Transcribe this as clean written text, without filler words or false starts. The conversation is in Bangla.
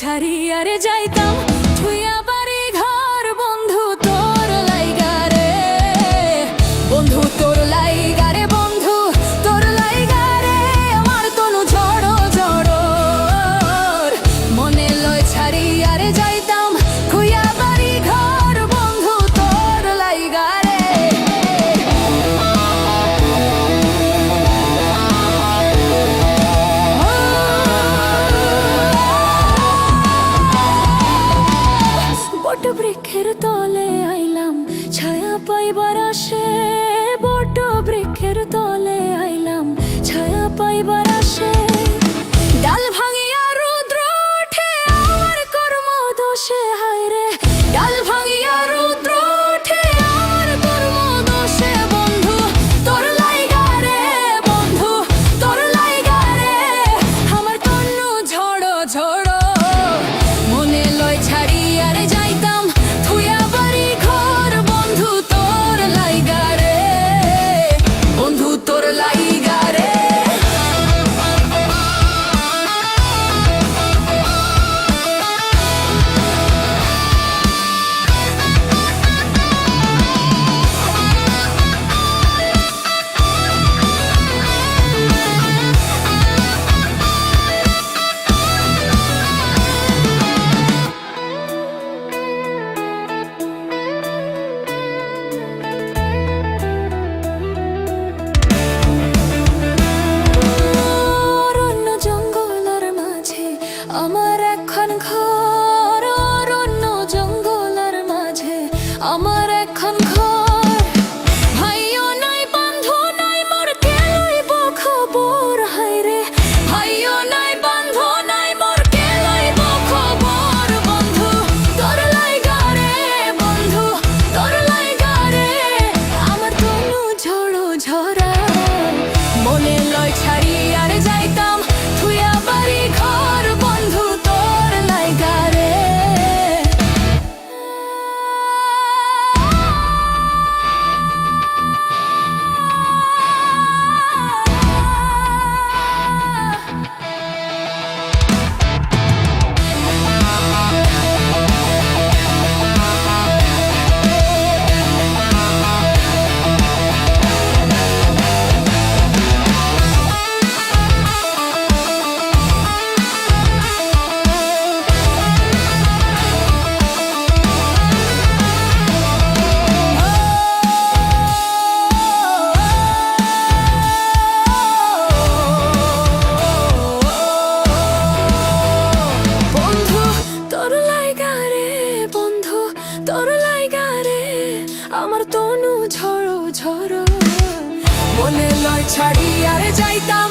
ছাড়িয়ারে যাইতাম থুইয়া বাড়ি ঘর বন্ধু তোর লাইগা রে, বন্ধু তোর লাইগা রে, বন্ধু তোর লাইগা রে। আমার তনু ঝড়ো ঝড়ো মনে লয় ছাড়িয়ারে যাইতাম থুইয়া বাড়ি ঘর বন্ধু তোর লাইগা রে। বৃক্ষের তলে আইলাম ছায়া পাইবার আসে, বট বৃক্ষের তলে আইলাম ছায়া পাইবার আসে। ডাল ভাঙিয়া রুদ্র ওঠে আমার কর্ম দোষে, হায় রে ডাল ভাঙিয়া রুদ্র ওঠে আমার কর্ম দোষে। বন্ধু তোর লাইগা রে, বন্ধু তোর লাইগা রে। আমার তনু ঝড়ো ঝড়ো মনে লয় ছাড়িয়ারে যাইতাম থুইয়া বাড়ি ঘর বন্ধু তোর লাইগা রে, বন্ধু তোর লাইগা রে। আমার এখন ঘর, অরণ্য জঙ্গলের মাঝে আমার এখন ঘর। ভাইও নাই বন্ধু নাই মোর কে লইব খবর, হায় রে ভাইও নাই বন্ধু নাই মোর কে লইব খবর। বন্ধু তোর লাইগা রে, বন্ধু তোর লাইগা রে। আমার তনু ঝড়ো ঝরা মনে লয় ছাড়িয়ারে যাইতাম থুইয়া বাড়ি ঘর বন্ধু তোর লাইগা রে। তোর লাইগা রে আমার তনু ঝড়ো ঝড়ো মনে লয় ছাড়িয়ারে যাইতাম